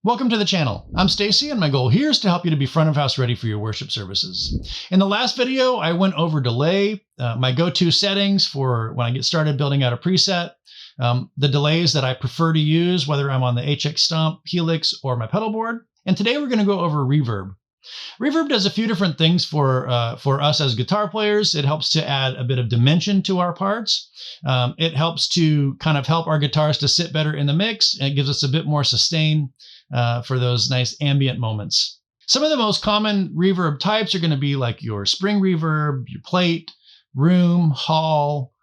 Welcome to the channel. I'm Stacy, and my goal here is to help you to be front of house ready for your worship services. In the last video, I went over delay, my go-to settings for when I get started building out a preset, the delays that I prefer to use, whether I'm on the HX Stomp, Helix, or my pedal board. And today we're going to go over reverb. Reverb does a few different things for us as guitar players. It helps to add a bit of dimension to our parts. It helps to kind of help our guitars to sit better in the mix, and it gives us a bit more sustain for those nice ambient moments. Some of the most common reverb types are going to be like your spring reverb, your plate, room, hall,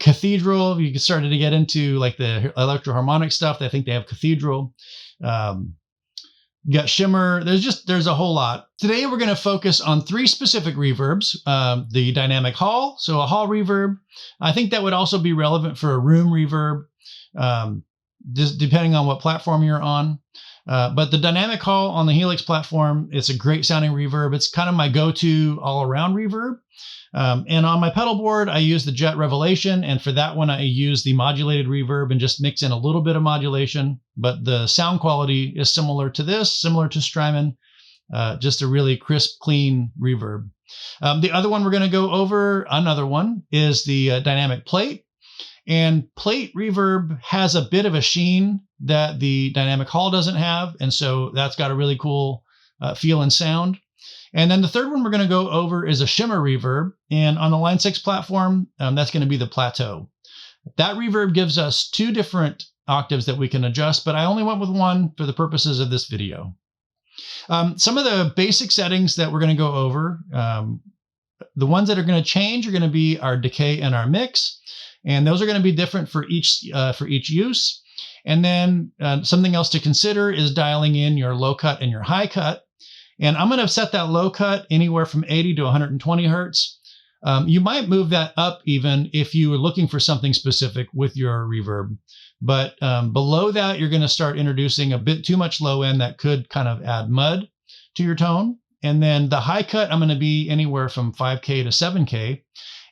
cathedral. You started to get into like the electroharmonic stuff. I think they have cathedral. You got Shimmer. There's a whole lot. Today we're going to focus on three specific reverbs. The dynamic hall, so a hall reverb. I think that would also be relevant for a room reverb, just depending on what platform you're on. But the dynamic hall on the Helix platform, it's a great sounding reverb. It's kind of my go-to all-around reverb. And on my pedal board, I use the Jet Revelation. And for that one, I use the modulated reverb and just mix in a little bit of modulation. But the sound quality is similar to this, similar to Strymon, just a really crisp, clean reverb. The other one we're going to go over, another one, is the dynamic plate. And plate reverb has a bit of a sheen that the dynamic hall doesn't have. And so that's got a really cool feel and sound. And then the third one we're going to go over is a Shimmer reverb. And on the Line 6 platform, that's going to be the plateau. That reverb gives us two different octaves that we can adjust, but I only went with one for the purposes of this video. Some of the basic settings that we're going to go over, the ones that are going to change are going to be our decay and our mix. And those are going to be different for each use. And then something else to consider is dialing in your low cut and your high cut. And I'm going to set that low cut anywhere from 80 to 120 hertz. You might move that up even if you are looking for something specific with your reverb. But below that, you're going to start introducing a bit too much low end that could kind of add mud to your tone. And then the high cut, I'm going to be anywhere from 5K to 7K.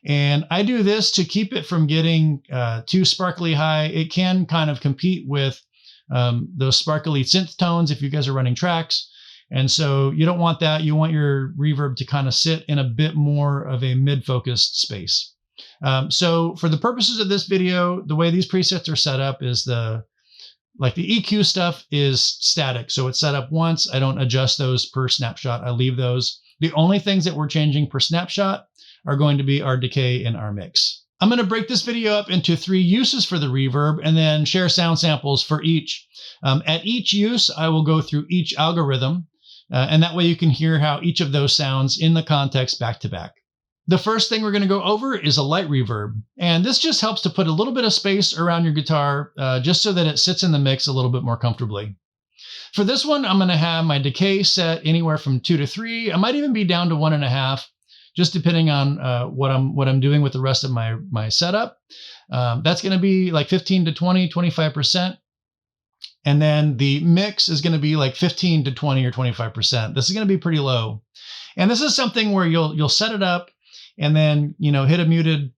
And I do this to keep it from getting too sparkly high. It can kind of compete with those sparkly synth tones if you guys are running tracks. And so you don't want that. You want your reverb to kind of sit in a bit more of a mid-focused space. So for the purposes of this video, the way these presets are set up is the EQ stuff is static. So it's set up once. I don't adjust those per snapshot. I leave those. The only things that we're changing per snapshot are going to be our decay and our mix. I'm going to break this video up into three uses for the reverb and then share sound samples for each. At each use, I will go through each algorithm, and that way you can hear how each of those sounds in the context back to back. The first thing we're going to go over is a light reverb. And this just helps to put a little bit of space around your guitar, just so that it sits in the mix a little bit more comfortably. For this one, I'm going to have my decay set anywhere from 2 to 3. I might even be down to 1.5. Just depending on what I'm doing with the rest of my setup. That's going to be like 15 to 20, 25%. And then the mix is going to be like 15 to 20 or 25%. This is going to be pretty low. And this is something where you'll set it up and then, hit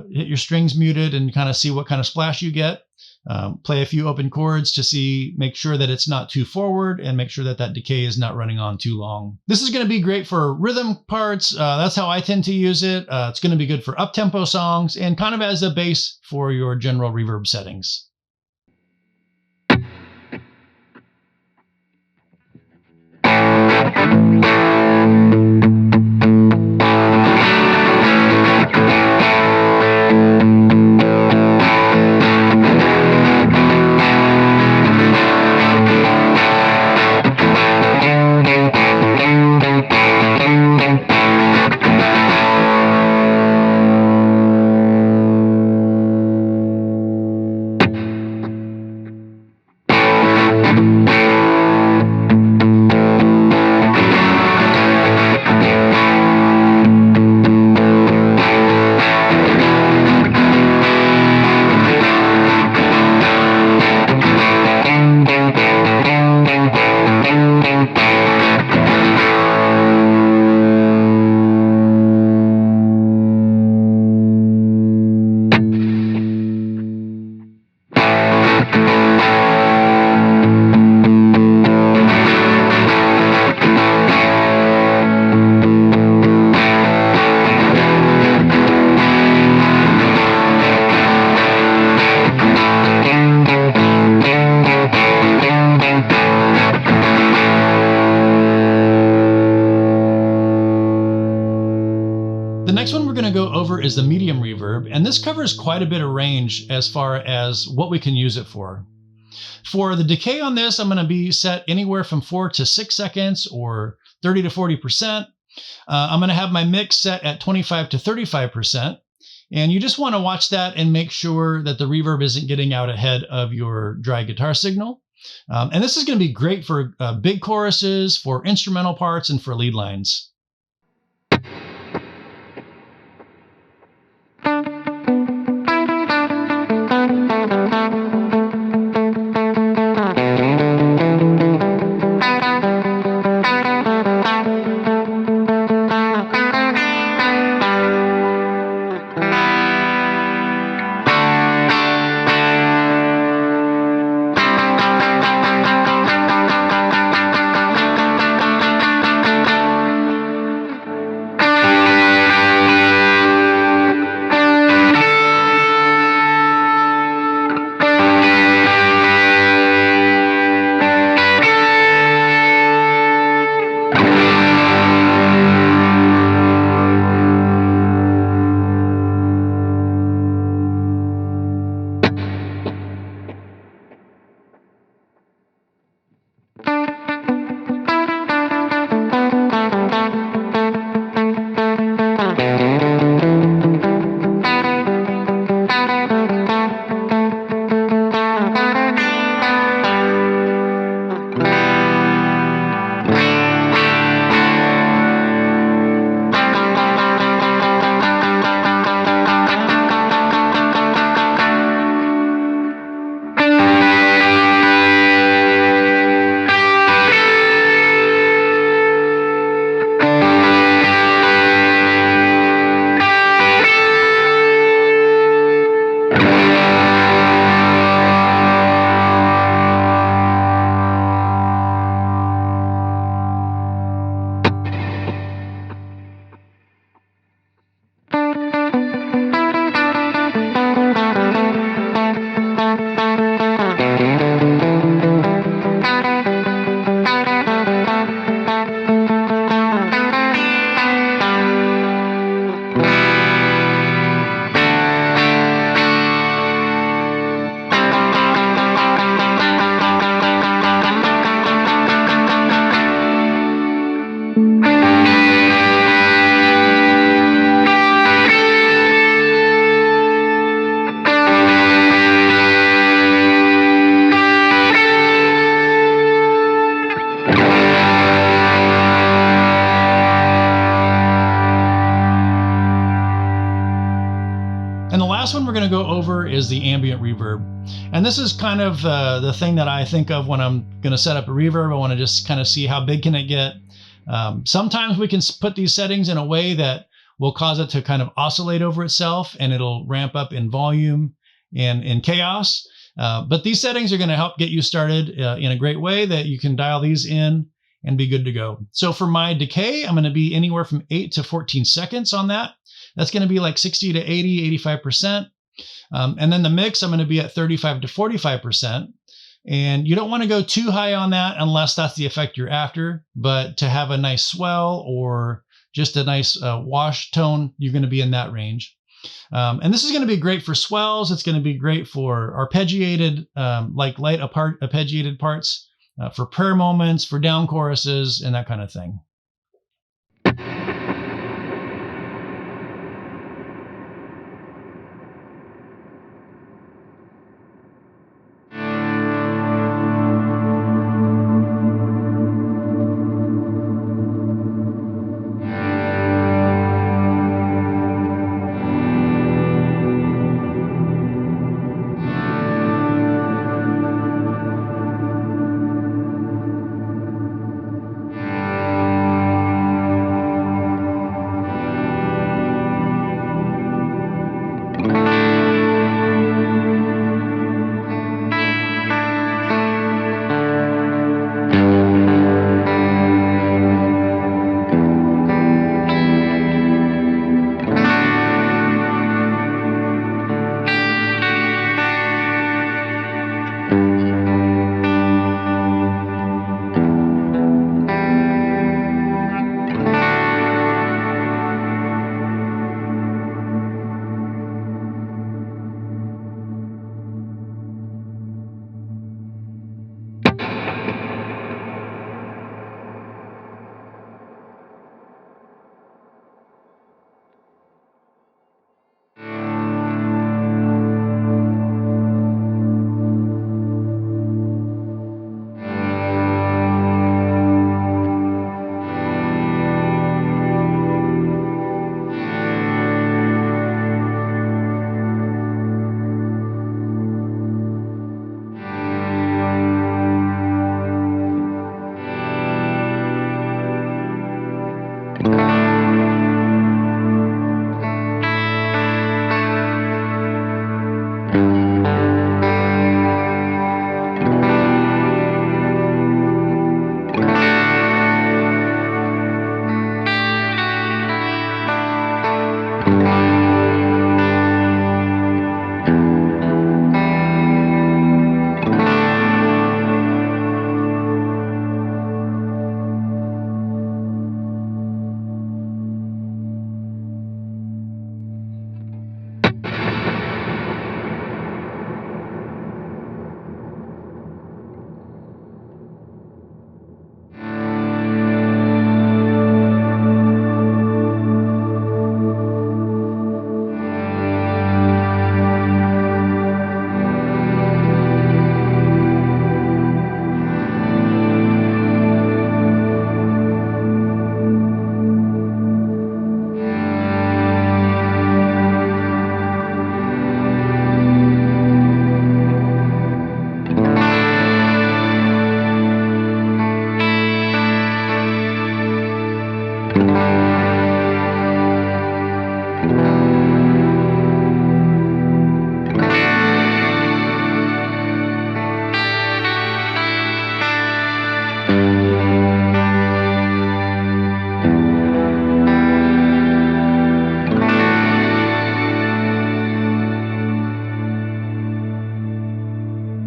your strings muted and kind of see what kind of splash you get. Play a few open chords to make sure that it's not too forward and make sure that that decay is not running on too long. This is going to be great for rhythm parts. That's how I tend to use it. It's going to be good for up-tempo songs and kind of as a base for your general reverb settings. is the medium reverb, and this covers quite a bit of range as far as what we can use it for. For the decay on this, I'm going to be set anywhere from 4 to 6 seconds or 30 to 40%. I'm going to have my mix set at 25 to 35%. And you just want to watch that and make sure that the reverb isn't getting out ahead of your dry guitar signal. And this is going to be great for big choruses, for instrumental parts, and for lead lines. And the last one we're going to go over is the ambient reverb. And this is kind of the thing that I think of when I'm going to set up a reverb. I want to just kind of see how big can it get. Sometimes we can put these settings in a way that will cause it to kind of oscillate over itself, and it'll ramp up in volume and in chaos. But these settings are going to help get you started in a great way that you can dial these in and be good to go. So for my decay, I'm going to be anywhere from 8 to 14 seconds on that. That's going to be like 60 to 80, 85%. And then the mix, I'm going to be at 35 to 45%. And you don't want to go too high on that unless that's the effect you're after. But to have a nice swell or just a nice wash tone, you're going to be in that range. And this is going to be great for swells. It's going to be great for arpeggiated, like light arpeggiated parts, for prayer moments, for down choruses, and that kind of thing.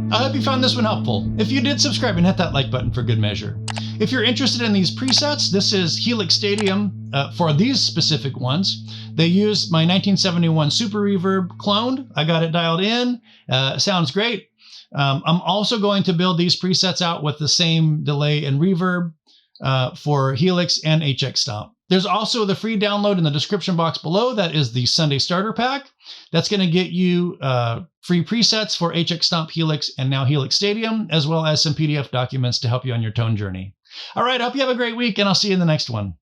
I hope you found this one helpful. If you did, subscribe and hit that like button for good measure. If you're interested in these presets, this is Helix Stadium for these specific ones. They use my 1971 Super Reverb cloned. I got it dialed in. Sounds great. I'm also going to build these presets out with the same delay and reverb for Helix and HX Stomp. There's also the free download in the description box below. That is the Sunday Starter Pack. That's going to get you free presets for HX Stomp, Helix, and now Helix Stadium, as well as some PDF documents to help you on your tone journey. All right, I hope you have a great week, and I'll see you in the next one.